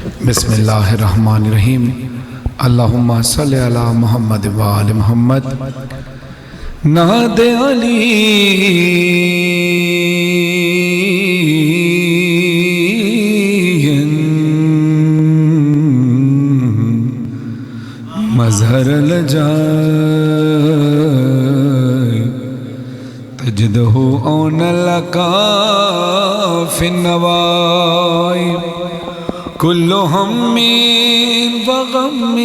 بسم اللہ الرحمن الرحیم اللہم صلی علی محمد و آل محمد ناد علی مظہر لجائے تجدہ اون لکا فی النوائی کل ہم وغم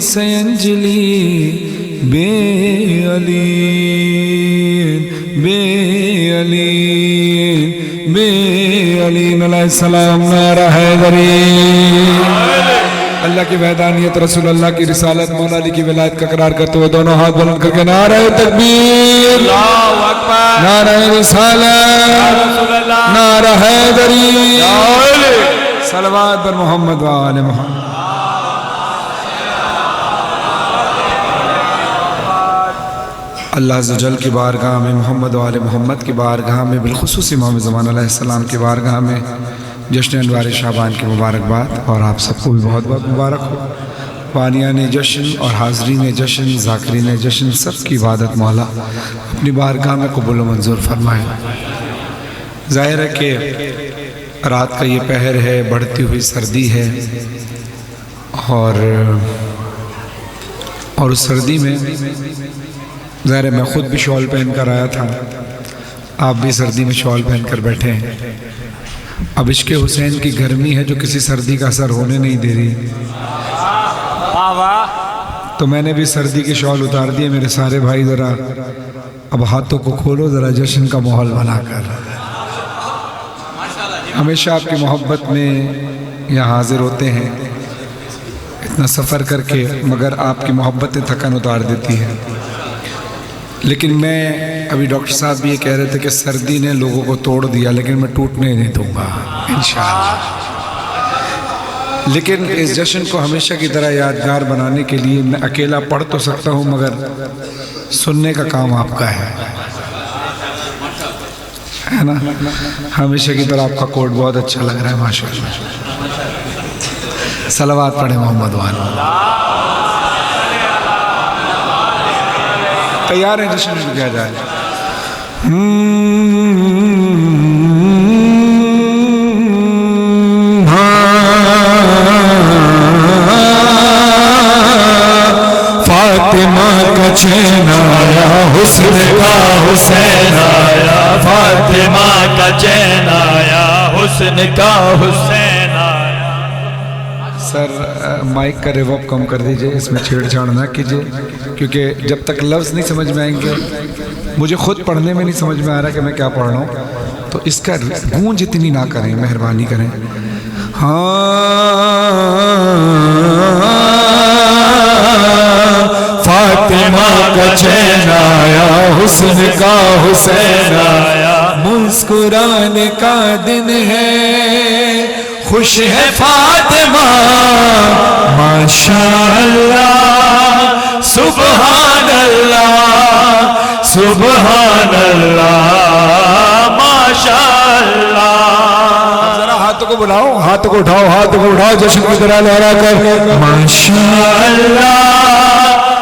سینجلی بے علی بے علی بے علی علیہ السلام نعرہ حیدری اللہ کی وحدانیت رسول اللہ کی رسالت مولا علی کی ولایت کا قرار کرتے ہوئے دونوں ہاتھ بلند کر کے نعرہ تکبیر اللہ اکبر نعرہ رسالت نعرہ حیدری صلوات بر محمد و آل محمد اللہ عز و جل کی بارگاہ میں محمد و آل محمد کی بارگاہ میں بالخصوص امام زمان علیہ السلام کی بارگاہ میں جشن انوار شعبان کی مبارکباد اور آپ سب کو بھی بہت بہت مبارک ہو بانیان جشن اور حاضرین جشن ذاکرین جشن سب کی عبادت مولا اپنی بارگاہ میں قبول و منظور فرمائے ظاہر ہے کہ رات کا یہ پہر ہے بڑھتی ہوئی سردی ہے اور اس سردی میں ظاہر ہے میں خود بھی شال پہن کر آیا تھا آپ بھی سردی میں شال پہن کر بیٹھے ہیں اب عشق حسین کی گرمی ہے جو کسی سردی کا اثر ہونے نہیں دے رہی تو میں نے بھی سردی کی شال اتار دی میرے سارے بھائی ذرا اب ہاتھوں کو کھولو ذرا جشن کا ماحول بنا کر ہمیشہ آپ کی محبت میں یہاں حاضر ہوتے ہیں اتنا سفر کر کے مگر آپ کی محبتیں تھکن اتار دیتی ہیں لیکن میں ابھی ڈاکٹر صاحب بھی یہ کہہ رہے تھے کہ سردی نے لوگوں کو توڑ دیا لیکن میں ٹوٹنے نہیں دوں گا انشاءاللہ لیکن اس جشن کو ہمیشہ کی طرح یادگار بنانے کے لیے میں اکیلا پڑھ تو سکتا ہوں مگر سننے کا کام آپ کا ہے نا ہمیشہ کی طرح آپ کا کوٹ بہت اچھا لگ رہا ہے ماشاءاللہ صلوات پڑھیں محمد والے تیار ہیں جشن میں کیا جائے فاطمہ کا چین آیا حسن کا حسین آیا فاطمہ کا چین آیا حسن کا حسین آیا سر مائک کا ریورب کم کر دیجئے اس میں چھیڑ چھاڑ نہ کیجئے کیونکہ جب تک لفظ نہیں سمجھ میں آئیں گے مجھے خود پڑھنے میں نہیں سمجھ میں آ رہا کہ میں کیا پڑھ رہا ہوں تو اس کا گونج اتنی نہ کریں مہربانی کریں فاطمہ کا چین آیا حسن کا حسین آیا مسکرانے کا دن ہے خوش ہے فاطمہ ماشاءاللہ سبحان اللہ سبحان اللہ ماشاءاللہ ذرا ہاتھوں کو بلاؤ ہاتھوں کو اٹھاؤ جشن کی طرح لہرا کر ماشاءاللہ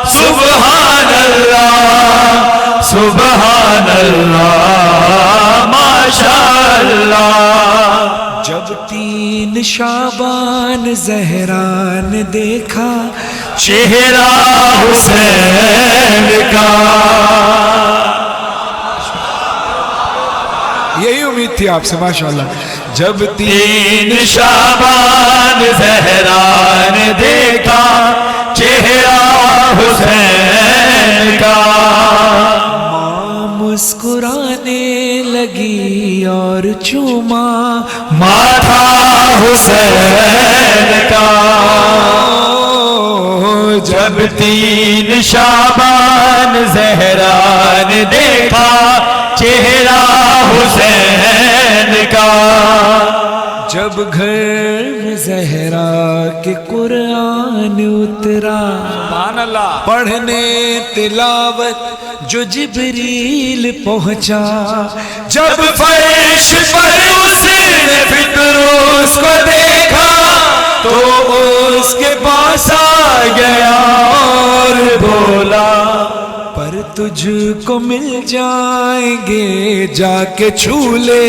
سبحان اللہ سبحان اللہ ماشاءاللہ جب 3 شعبان زہرا نے دیکھا چہرہ حسین کا یہی امید تھی آپ سے ماشاءاللہ جب 3 شعبان زہرا نے دیکھا چہرہ حسین کا ماں مسکرانے لگی اور چوما ماتھا حسین کا جب 3 شعبان زہرا نے دیکھا چہرہ حسین کا جب گھر زہرا کے قرآن اترا سبحان اللہ پڑھنے تلاوت جو جبریل پہنچا جب فرش پر اس نے فطروس کو دیکھا گیا اور بولا پر تجھ کو مل جائیں گے جا کے جھولے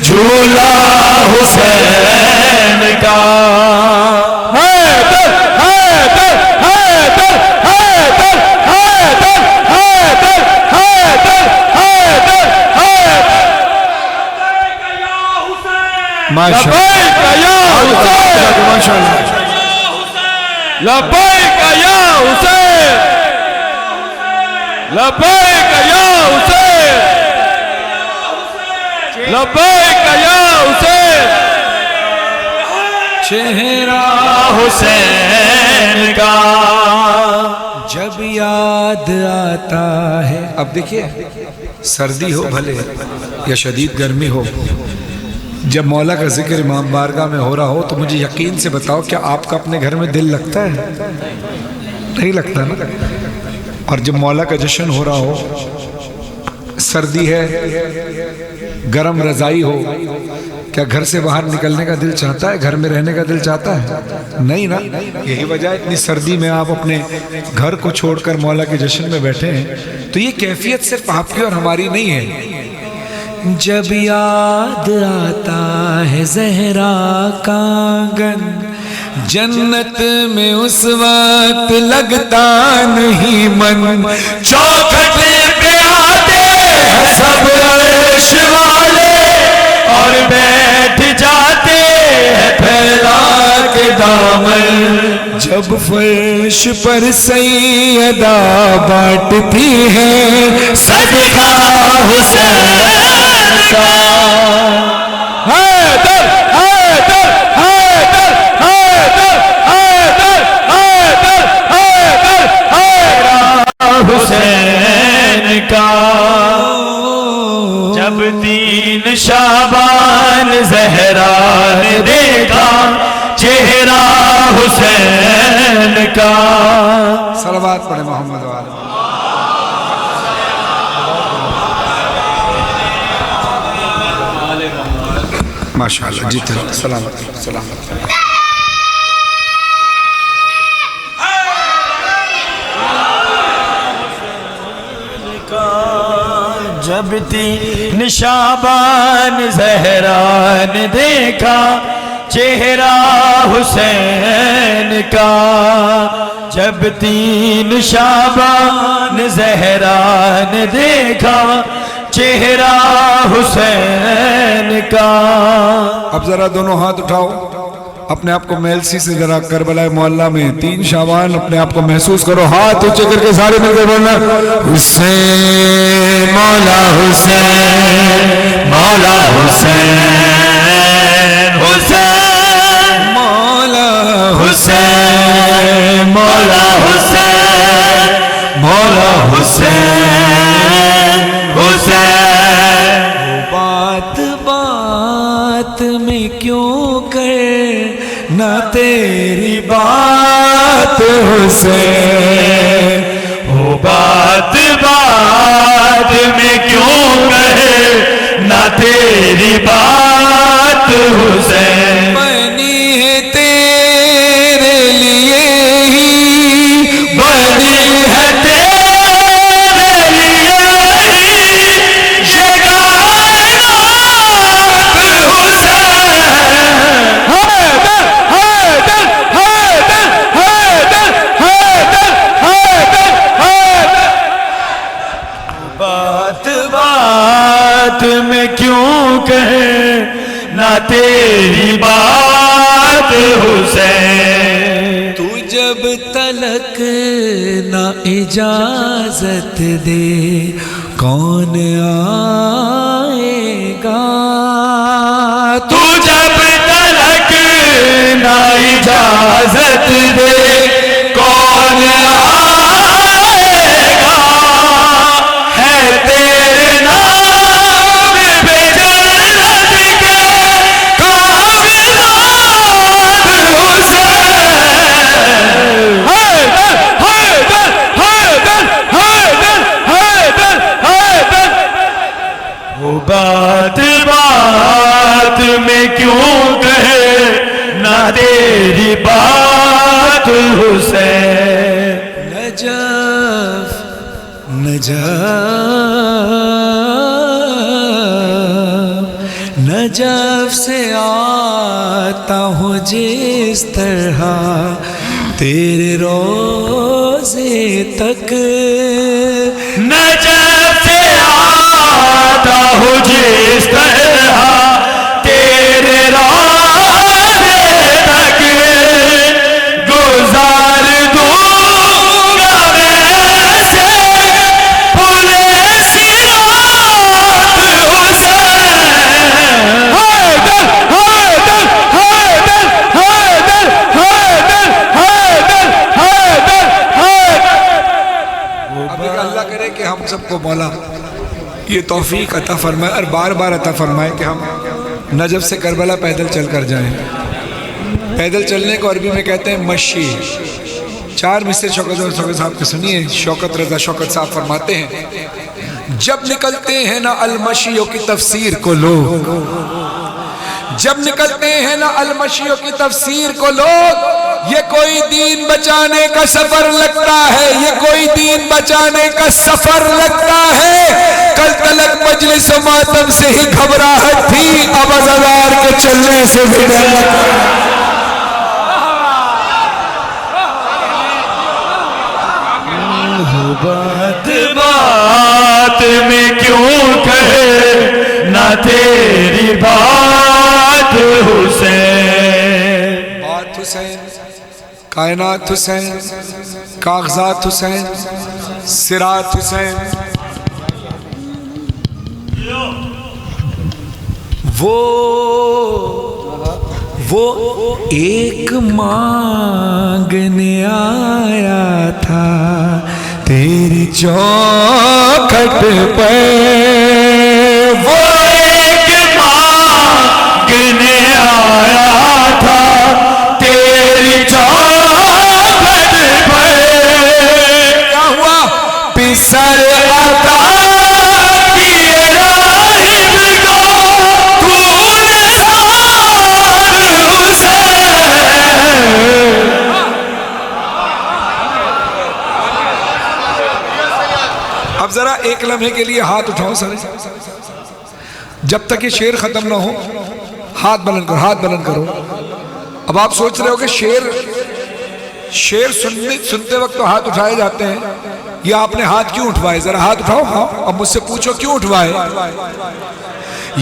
جھولا حسین کا حیدر حیدر حیدر حیدر حیدر حیدر حیدر حیدر لبیک یا حسین ماشاءاللہ لبیک یا حسین لبیک یا حسین لبیک یا حسین چہرہ حسین کا جب یاد آتا ہے. اب دیکھیے سردی ہو بھلے یا شدید گرمی ہو، جب مولا کا ذکر امام بارگاہ میں ہو رہا ہو تو مجھے یقین سے بتاؤ کہ آپ کا اپنے گھر میں دل لگتا ہے؟ نہیں لگتا نا. اور جب مولا کا جشن ہو رہا ہو، سردی ہے، گرم رضائی ہو، کیا گھر سے باہر نکلنے کا دل چاہتا ہے؟ گھر میں رہنے کا دل چاہتا ہے؟ نہیں نا. یہی وجہ ہے اتنی سردی میں آپ اپنے گھر کو چھوڑ کر مولا کے جشن میں بیٹھے ہیں. تو یہ کیفیت صرف آپ کی اور ہماری نہیں ہے. جب یاد آتا ہے زہرا کا آنگن، جنت میں اس وقت لگتا نہیں من. چوکھٹ پہ آتے ہیں سب عرش والے اور بیٹھ جاتے ہیں پھیلا کے دامن. جب فرش پر سیدہ بانٹتی ہے صدقہ حسین کا. حیدر حیدر حیدر حیدر حیدر حیدر حیدر حیدر حسین کا. جب 3 شعبان زہرا نے دیکھا چہرہ حسین کا. صلوات پڑھے محمد والے. ماشاءاللہ جی سلامت سلامت. جب 3 شعبان زہرا نے دیکھا چہرہ حسین کا. جب 3 شعبان زہرا نے دیکھا چہرہ حسین کا. اب ذرا دونوں ہاتھ اٹھاؤ، اپنے آپ کو میلسی سے ذرا کربلا معلیٰ میں 3 شعبان اپنے آپ کو محسوس کرو. ہاتھ اونچے کر کے سارے مل کر بولنا حسین مولا حسین مولا حسین حسین مولا حسین مولا حسین مولا حسین حسین. بات بات میں کیوں کر نہ تیری بات حسین. ہو بات بات میں کیوں کہے نہ تیری بات حسین. بنی ہے تیرے لیے ہی بنی ہے تیرے لیے یہ کائنات حسین. حیدر حیدر حیدر حیدر حیدر حیدر حیدر. بات بات میں کیوں کہے نہ تیری بات حسین. تو جب تلک نہ اجازت دے کون آئے گا. تو جب تلک نہ اجازت دے کون آئے گا. ہے تیرے نام پہ جنت کے کاملات حسین. حیدر حیدر حیدر حیدر حیدر حیدر. وہ بات بات میں کیوں کہے نہ تیری بات حسین نجف نجف سے آتا ہوں جس طرح تیرے روزے تک، نجف سے آتا ہوں جس طرح تیرے روزے تک، گزار دوں گا ویسے پلے صراط حسین۔ حیدر حیدر حیدر حیدر حیدر حیدر حیدر حیدر۔ اب اللہ کرے کہ ہم سب کو مولا یہ توفیق عطا فرمائے اور بار بار عطا فرمائے کہ ہم نجف سے کربلا پیدل چل کر جائیں۔ پیدل چلنے کو عربی میں کہتے ہیں مشی۔ 4 مصرے شوکت صاحب کے سنیے، شوکت رضا شوکت صاحب فرماتے ہیں جب نکلتے ہیں نا المشیوں کی تفسیر کو لوگ، جب نکلتے ہیں نا المشیوں کی تفسیر کو لوگ، یہ کوئی دین بچانے کا سفر لگتا ہے، یہ کوئی دین بچانے کا سفر لگتا ہے۔ کل تلک مجلس و ماتم سے ہی گھبراہٹ تھی، اب عزادار کے چلنے سے بھی ڈر لگتا ہے۔ بات بات میں کیوں کہے نہ تیری بات حسین، بات حسین، کائنات حسین، کاغذات حسین، صراط حسین، وہ ایک مانگنے آیا تھا تیری چوکھٹ پہ، وہ ایک مانگنے آیا تھا تیری چوکھٹ پہ، کیا ہوا؟ پسر عطا کیے راہب کو تو نے ساتھ حسین۔ اب ذرا ایک لمحے کے لیے ہاتھ اٹھاؤ سر، جب تک یہ شعر ختم نہ ہو ہاتھ بلند کرو، ہاتھ بلند کرو۔ اب آپ سوچ رہے ہو کہ شعر سنتے وقت تو ہاتھ اٹھائے جاتے ہیں، یا آپ نے ہاتھ کیوں اٹھوائے؟ ذرا ہاتھ اٹھاؤ۔ ہاں اب مجھ سے پوچھو کیوں اٹھوائے؟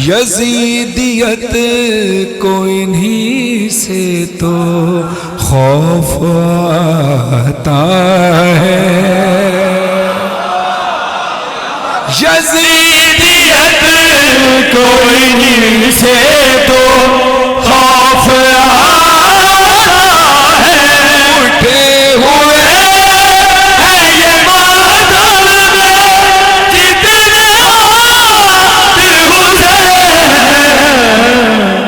یزیدیت کو انہی سے تو خوف آتا ہے، یزیدیت کو انہی سے تو خوف آتا ہے، اٹھے ہوئے ہے یہ مادر میں جتنے ہاتھ حسین۔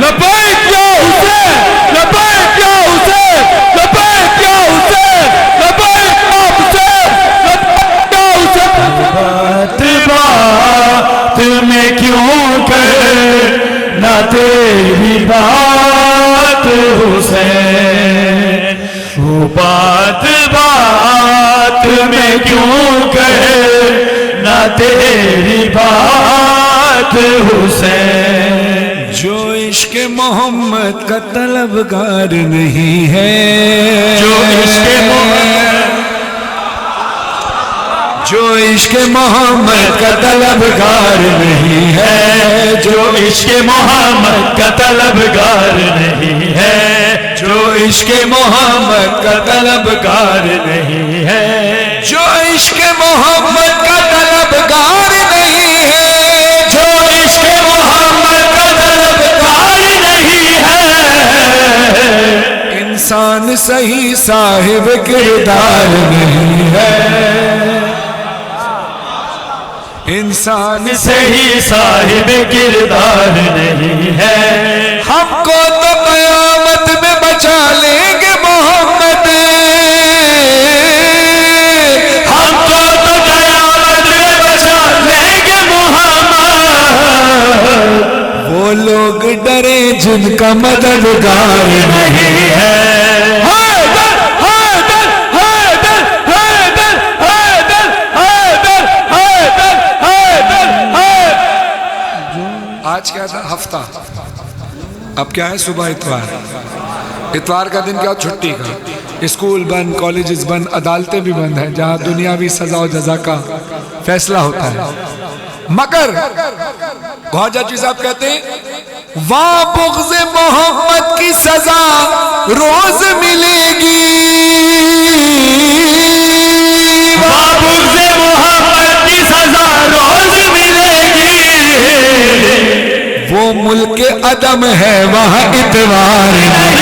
لبیک یا حسین، لبیک یا حسین، لبیک یا حسین، لبیک یا حسین، لبیک یا حسین۔ بات بات میں کیوں کہے نہ تیری بات حسین، وہ بات بات میں کیوں کہے نہ تیری بات حسین۔ جو عشق محمد کا طلبگار نہیں ہے، جو عشق محمد، جو عشق محمد کا طلبگار نہیں ہے، جو عشق محمد کا طلبگار نہیں ہے، جو عشق محمد کا طلبگار نہیں ہے، جو عشق محمد کا طلبگار نہیں ہے، جو عشق محمد کا طلبگار نہیں ہے، انسان صحیح صاحب کردار نہیں ہے، انسان صحیح صاحب کردار نہیں ہے۔ ہم کو تو قیامت میں بچا لیں گے محمد، ہم کو تو قیامت میں بچا لیں گے محمد، وہ لوگ ڈرے جن کا مددگار نہیں ہے۔ حیدر حیدر اب کیا ہے صبح اتوار، اتوار کا دن کیا چھٹی کا، اسکول بند، کالجز بند، عدالتیں بھی بند ہیں جہاں دنیاوی سزا و جزا کا فیصلہ ہوتا ہے، مگر خواجہ چیز صاحب کہتے ہیں وہاں بغض محمد کی سزا روز ملے گی، وہاں بغض محمد کی سزا روز ملے گی، وہ ملک عدم ہے وہاں اتوار نہیں،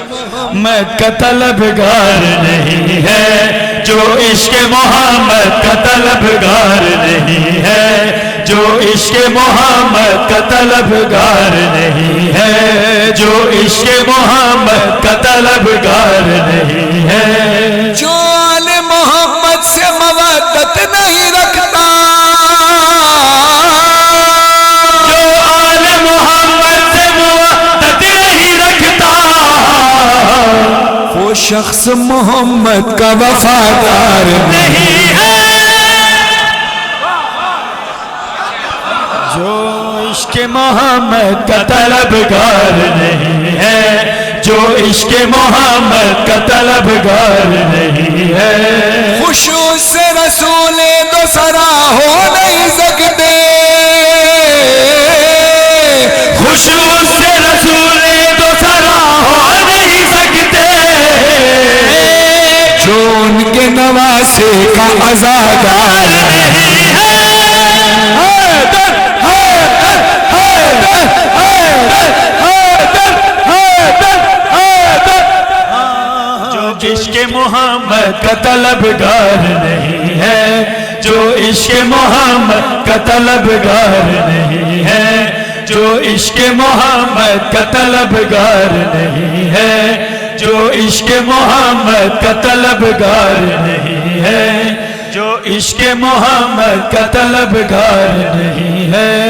محمد کا طلبگار نہیں ہے جو عشق محمد کا طلبگار نہیں ہے، جو عشق محمد کا طلبگار نہیں ہے، جو عشق محمد کا طلبگار نہیں ہے، جو آل محمد سے مودت نہیں رکھتا، جو آل محمد سے مودت نہیں رکھتا، وہ شخص محمد کا وفادار نہیں ہے، جو عشق محمد کا طلبگار نہیں ہے، جو عشق محمد کا طلبگار نہیں ہے، خشوع سے رسول دو سرا ہو نہیں سکتے، خشوع سے رسول دو سرا ہو نہیں سکتے، جو ان کے نواسے کا عزادار نہیں ہے، جو عشق محمد کا طلبگار نہیں ہے، جو عشق محمد کا طلبگار نہیں ہے، جو عشق محمد کا طلبگار نہیں ہے، جو عشق محمد کا طلبگار نہیں ہے، جو عشق محمد کا طلبگار نہیں ہے،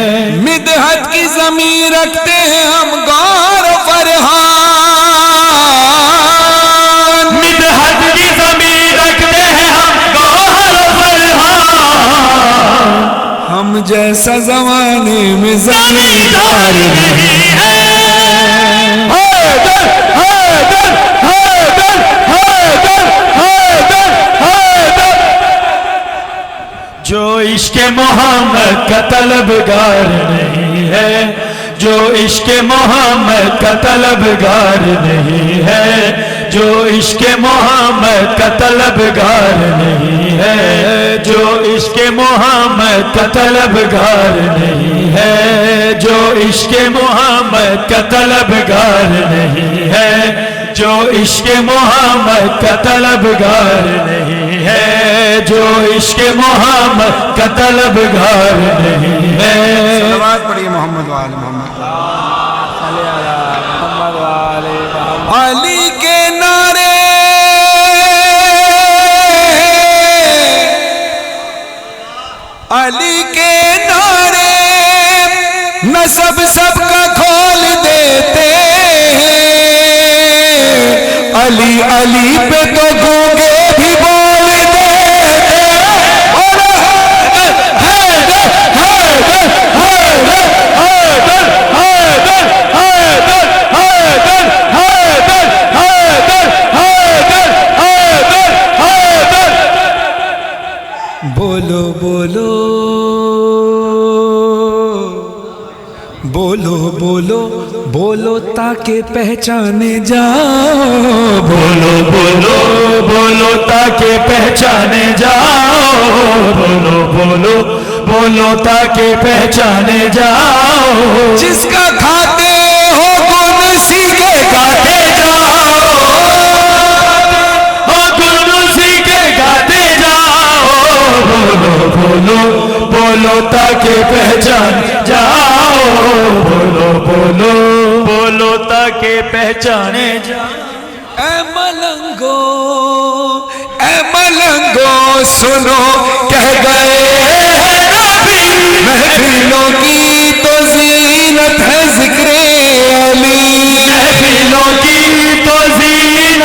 مدحت کی ضمیر رکھتے ہیں ہم غور و فرحان، مدحت کی ضمیر رکھتے ہیں ہم گوہر و فرحان، ہم جیسا زمانے میں زمیندار نہیں ہے، جو عشق محمد کا طلبگار نہیں ہے، جو عشق محمد کا طلبگار نہیں ہے، جو عشق محمد کا طلبگار نہیں ہے، جو عشق محمد کا طلبگار نہیں ہے، جو عشق محمد کا طلبگار نہیں ہے، جو عشق محمد کا طلبگار نہیں ہے، جو عشق محمد کا طلبگار نہیں ہے، صلوات پڑھیے محمد وآل محمد، علی کے نعرے علی کے نعرے نسب سب کا کھول دیتے ہیں، علی علی پہ تو گونگے بھی بول دیتے، اور حیدر حیدر حیدر حیدر حیدر حیدر حیدر حیدر حیدر حیدر حیدر حیدر، بولو بولو بولو بولو بولو تاکہ پہچانے جاؤ، بولو بولو بولو تاکہ پہچانے جاؤ، بولو بولو بولو تاکہ پہچانے جاؤ، جس کا کھاتے ہو گن اسی کے گاتے جاؤ، گل اسی کے گاتے جاؤ، بولو بولو بولو تاکہ پہچانے جاؤ، بولو بولو بولو تاکہ پہچانے جاؤ، اے ملنگو سنو کہہ گئے ہیں نبی، محفلوں کی تو زینت ہے ذکر علی، محفلوں کی تو زینت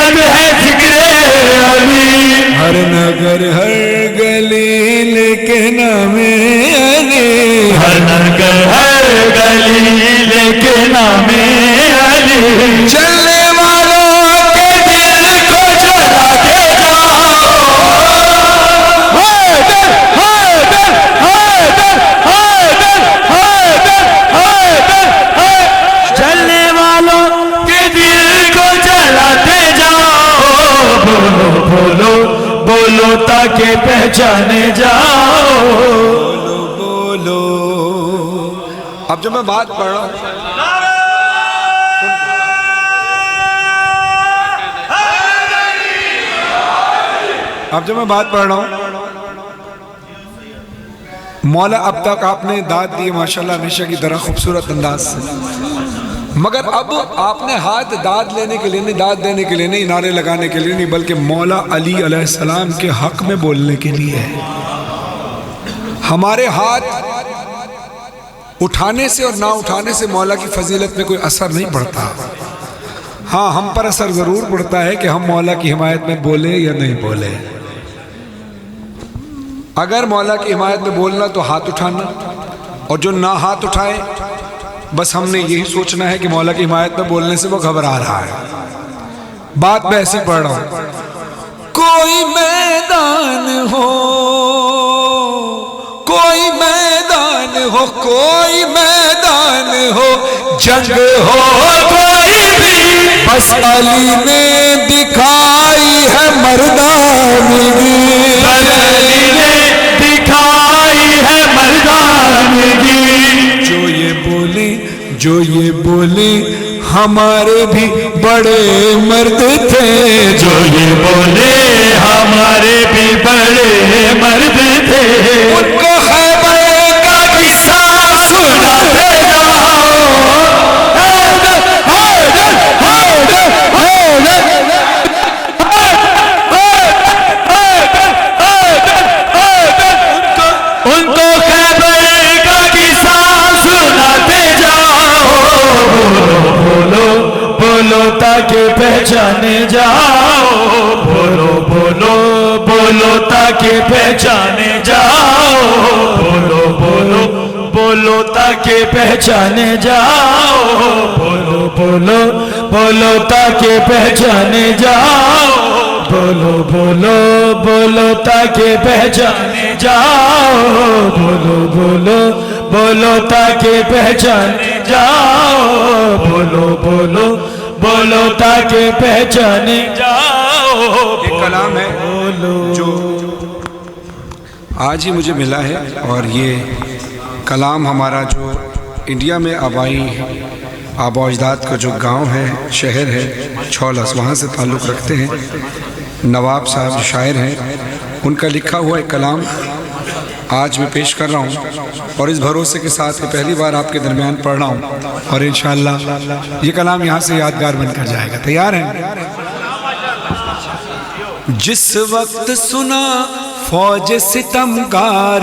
تاکہ پہچانے جاؤ بولو اب جب میں بات پڑھ رہا ہوں مولا اب تک آپ نے داد دی ماشاءاللہ ہمیشہ کی طرح خوبصورت انداز سے، مگر اب آپ نے ہاتھ داد لینے کے لیے نہیں، داد دینے کے لیے نہیں، نعرے لگانے کے لیے نہیں، بلکہ مولا علی علیہ السلام کے حق میں بولنے کے لیے ہے۔ ہمارے ہاتھ اٹھانے سے اور نہ اٹھانے سے مولا کی فضیلت میں کوئی اثر نہیں پڑتا، ہاں ہم پر اثر ضرور پڑتا ہے کہ ہم مولا کی حمایت میں بولے یا نہیں بولے۔ اگر مولا کی حمایت میں بولنا تو ہاتھ اٹھانا، اور جو نہ ہاتھ اٹھائے بس ہم نے یہی سوچنا ہے کہ مولا کی حمایت میں بولنے سے وہ گھبرا رہا ہے۔ بات میں ایسی پڑھ رہا ہوں، کوئی میدان ہو، کوئی میدان ہو، کوئی میدان ہو، جنگ ہو کوئی بھی، بس علی نے دکھائی ہے مردانگی، علی نے دکھائی ہے مردانگی۔ جو یہ بولے ہمارے بھی بڑے مرد تھے، جو یہ بولے ہمارے بھی بڑے مرد تھے، ان کو خیبر کا قصہ سناتے تاکہ پہچانے جاؤ، بولو بولو بولو تاکہ پہچانے جاؤ، بولو بولو بولو تاکہ پہچانے جاؤ، بولو بولو بولو تاکہ پہچانے جاؤ، بولو بولو بولو تاکہ پہچانے جاؤ، بولو بولو بولو تاکہ پہچانے جاؤ، بولو بولو بولو تاکہ پہچانے جاؤ۔ ایک کلام ہے جو آج ہی مجھے ملا ہے، اور یہ کلام ہمارا جو انڈیا میں آبائی آبا و اجداد کا جو گاؤں ہے، شہر ہے چھولس، وہاں سے تعلق رکھتے ہیں، نواب صاحب جو شاعر ہیں ان کا لکھا ہوا ایک کلام آج میں پیش کر رہا ہوں، اور اس بھروسے کے ساتھ کہ پہلی بار آپ کے درمیان پڑھ رہا ہوں، اور انشاءاللہ یہ کلام یہاں سے یادگار بن کر جائے گا۔ تیار ہیں؟ جس وقت سنا فوج ستمگار،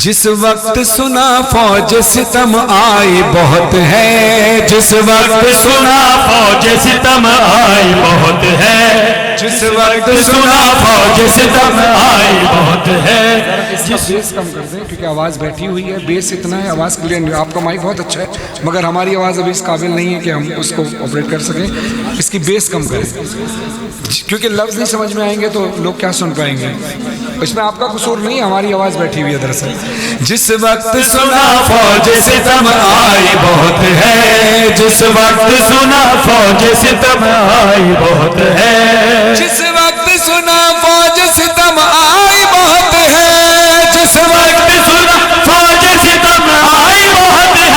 جس وقت سنا فوج ستم آئی بہت ہے، جس وقت سنا فوج ستم آئی بہت ہے، جس وقت سنا فوج ستم آئی بہت ہے۔ بیس کم کر دیں کیونکہ آواز بیٹھی ہوئی ہے، بیس اتنا ہے، آواز کلیئر نہیں۔ آپ کا مائک بہت اچھا ہے مگر ہماری آواز ابھی اس قابل نہیں ہے کہ ہم اس کو آپریٹ کر سکیں، اس کی بیس کم کریں کیونکہ لفظ نہیں سمجھ میں آئیں گے تو لوگ کیا سن پائیں گے۔ اس میں آپ کا قصور نہیں ہے، ہماری آواز بیٹھی ہوئی ہے دراصل۔ جس وقت سنا فوج ستم آئی بہت ہے، جس وقت سنا فوج ستم آئی بہت ہے، جس وقت سنا فوج ستم آئی بہت ہے، جس وقت سنا فوج ستم آئی بہت ہے،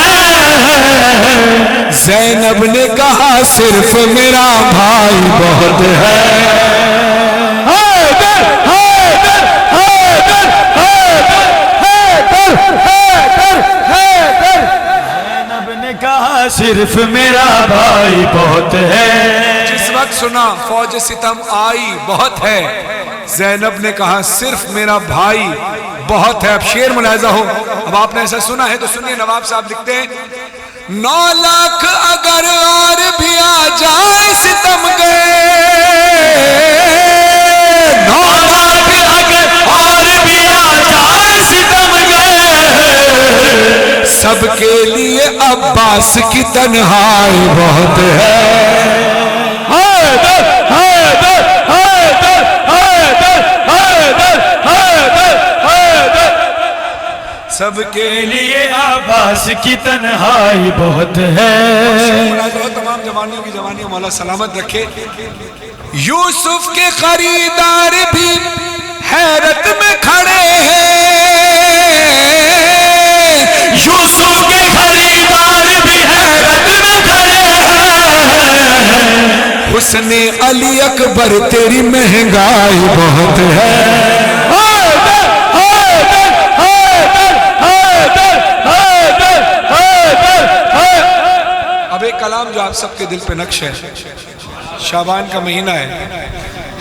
زینب نے کہا صرف میرا بھائی بہت ہے، صرف میرا بھائی بہت ہے۔ جس وقت سنا فوج ستم آئی بہت ہے، زینب نے کہا صرف میرا بھائی بہت ہے۔ اب شعر ملاحظہ ہو، اب آپ نے ایسا سنا ہے تو سنیے، نواب صاحب لکھتے ہیں 9 لاکھ اگر اور بھی آ جائے ستم گئے، 9 لاکھ اگر اور بھی آ جائے ستم گئے، سب کے لیے عباس کی تنہائی بہت ہے۔ سب کے لیے عباس کی تنہائی بہت ہے۔ تمام جوانیوں کی جوانی مولا سلامت رکھے. یوسف کے خریدار بھی حیرت میں کھڑے ہیں، یوسف کے خریدار بھی حیرت میں کھڑے ہیں، حسن علی اکبر تیری مہنگائی بہت ہے. اب ایک کلام جو آپ سب کے دل پہ نقش ہے. شعبان کا مہینہ ہے،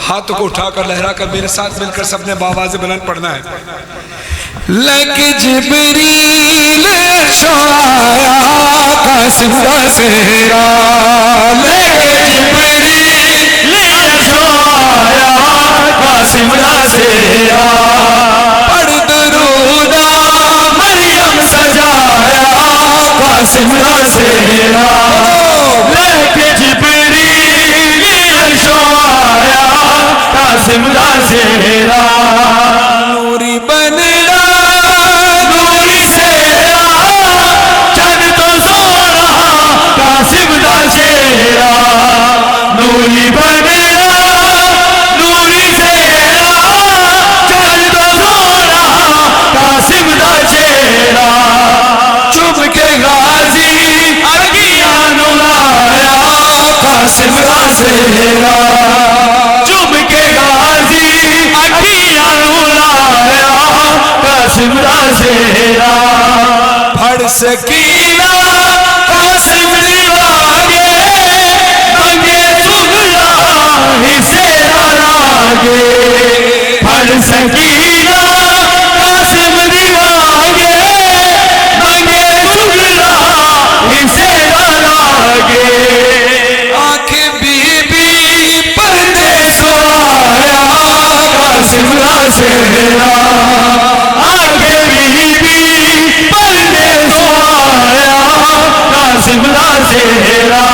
ہاتھوں کو اٹھا کر لہرا کر میرے ساتھ مل کر سب نے بآواز بلند پڑھنا ہے. لگ جبریل شایا قاسم کا سہرا، لگ جبریل شایا قاسم کا سہرا، پڑھ درودہ مریم سجایا قاسم کا سہرا، لگ جبریل شایا قاسم کا سہرا، نوری بننا نوری سہرا، چند تو سونا قاسم کا سہرا، نوری بننا نوری سہرا، چند تو سونا قاسم کا سہرا، چپ کے غازی اگیاں نلایا قاسم کا سہرا، چپ کے غازی اگیاں نلایا قاسم کا سہرا، پھڑ سکینہ قاسم دیواگے منگے سگلا ہی سیرا لاگے، پھڑ سکینہ قاسم دیواگے منگے سگلا ہی سیرا لاگے، آنکھ بی بی پردے سوایا قاسم کا سہرا، آگے بی بی پردے سوایا قاسم کا سہرا،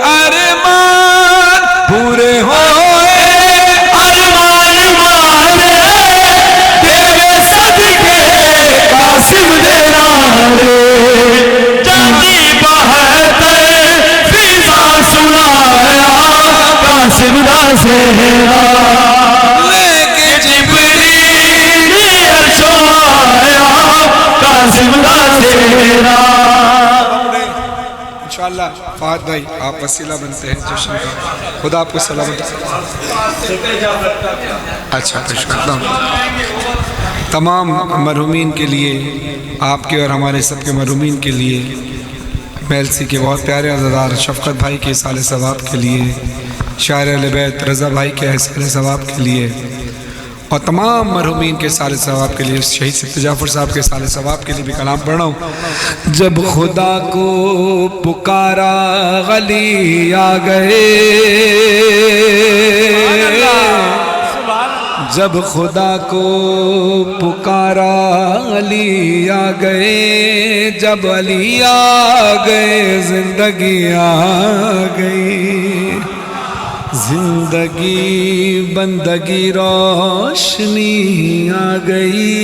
ارمان پورے ہوئے ارمان مانے تیرے صدقے قاسم دے نارے، جنگی بہتر فضا سنایا قاسم کا سہرا، لے جبریل عرش آیا قاسم کا سہرا. انشاءاللہ فہد بھائی آپ وسیلہ بنتے ہیں جشن کا. خدا آپ کو سلامت. اچھا تمام مرحومین کے لیے، آپ کے اور ہمارے سب کے مرحومین کے لیے، میلسی کے بہت پیارے عزادار شفقت بھائی کے سال ثواب کے لیے، شاعر اہل بیت رضا بھائی کے سال ثواب کے لیے، اور تمام مرحومین کے سال ثواب کے لیے، شہید صفت جعفر صاحب کے سال ثواب کے لیے بھی کلام پڑھ رہا ہوں. جب خدا کو پکارا غلی آ گئے، جب خدا کو پکارا علی آ گئے، جب علی آ گئے زندگی آ گئی، زندگی بندگی روشنی آ گئی،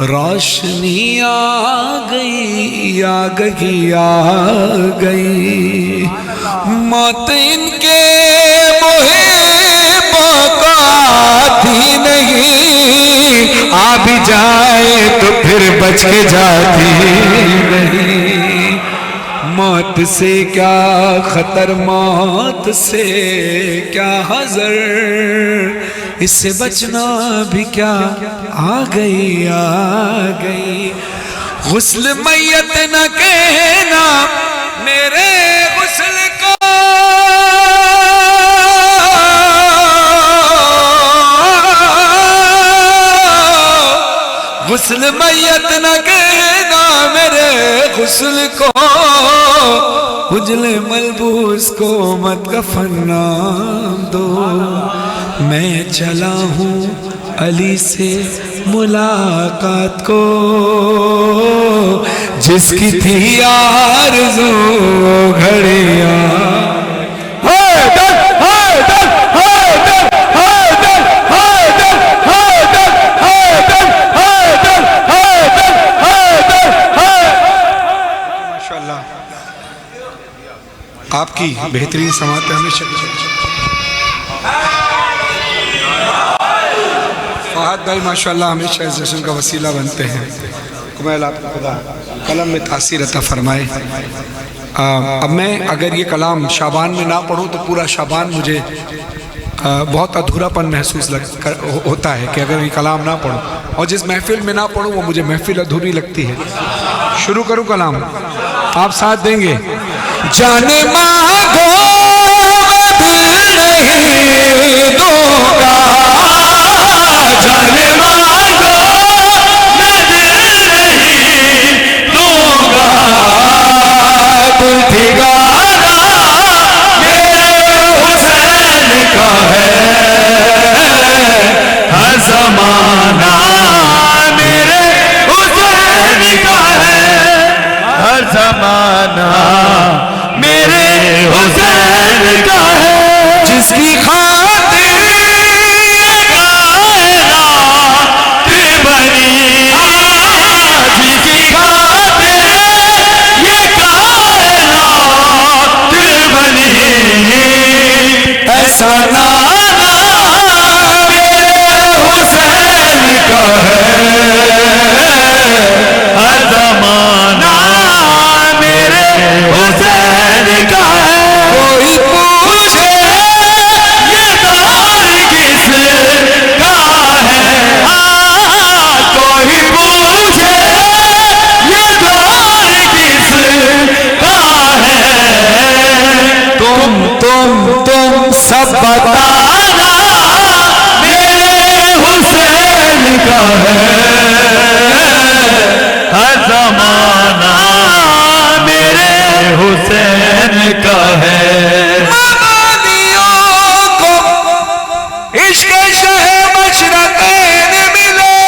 روشنی آ گئی آ گئی آ گئی، موت ان کے محبوں کا آتی نہیں، آ بھی جائے تو پھر بچ کے جاتی نہیں، موت سے کیا خطر، موت سے کیا حذر، اس سے بچنا بھی کیا، آ گئی آ گئی. غسل میت نہ کہنا میرے غسل کو، غسل میت نہ کہنا میرے غسل کو، اجلے ملبوس کو مت کفن نام دو، میں چلا ہوں علی سے ملاقات کو، جس کی تھی آرزو گھڑیاں، آپ کی بہترین سماعت ہمیشہ فہد بھائی ماشاءاللہ ہمیشہ اس جشن کا وسیلہ بنتے ہیں. کمیل آپ کو خدا قلم میں تاثیر عطا فرمائے. اب میں اگر یہ کلام شعبان میں نہ پڑھوں تو پورا شعبان مجھے بہت ادھورا پن محسوس ہوتا ہے کہ اگر یہ کلام نہ پڑھوں، اور جس محفل میں نہ پڑھوں وہ مجھے محفل ادھوری لگتی ہے. شروع کروں کلام، آپ ساتھ دیں گے. جان مانگو نہیں دوں گا، جان مانگو نہیں دوں گا، دل ٹھکانا میرے حسین کا ہے، ہر زمانہ میرے حسین کا ہے، ہر زمانہ میرے حسین کا ہے. جس کی خاطر کائنات بنی، جس کی خاطر یہ کائنات بنی، ایسا نانا میرے حسین کا ہے، ہر زمانہ میرے حسین کا ہے. کوئی پوچھے یہ دار کس کا ہے، کوئی پوچھے یہ دار کس کا ہے، تم سب بتانا میرے حسین کا ہے، ہر زمانہ میرے حسین کا ہے. مبادیوں کو عشق شہ مشرقین ملے،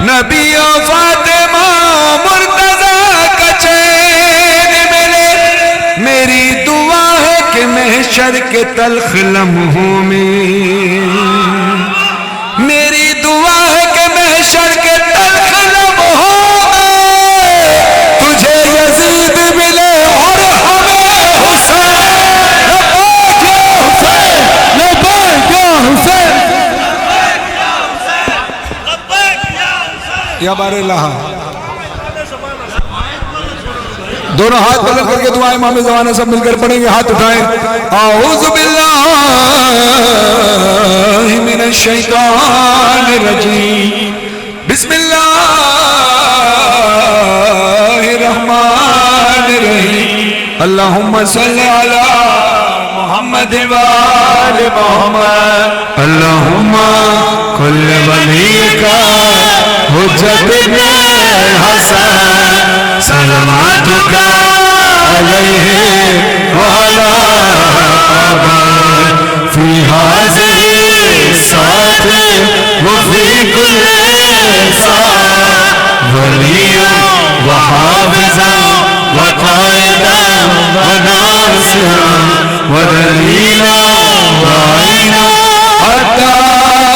نبی و فاطمہ مرتضیٰ کا چین ملے. میری دعا ہے کہ محشر کے تلخ لمحوں میں، میری دعا ہے کہ محشر کے تلخ لمحوں میں تجھے یزید ملے اور ہمیں حسین. لبیک یا حسین، یا بار اللہ. دونوں ہاتھ بلند کر کے دعائیں امام زمانہ سب مل کر پڑھیں گے. ہاتھ اٹھائیں. اعوذ باللہ من الشیطان الرجیم، بسم اللہ الرحمن الرحیم. اللہم صلی علی محمد وآل محمد. اللہم کل ولیک حجت ابن حسن سلامتک علیہ وعلا آباد فی حاضر ساتھ وفی کل ساتھ ولی وحافظا وقائدا وناصرا ودلیلا وعینا حتی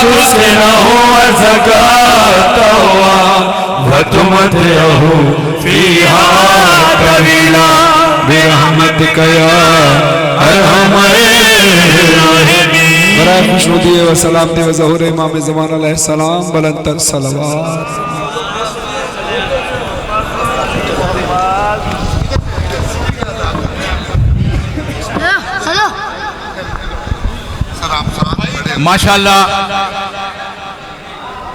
تسکنہ وزکاتہ وتمتعہ فیہا طویلا برحمتک یا ارحم الراحمین. برائے خوشنودی و سلامتی و ظہور امام زمان علیہ السلام بلند تر صلوات. ماشاءاللہ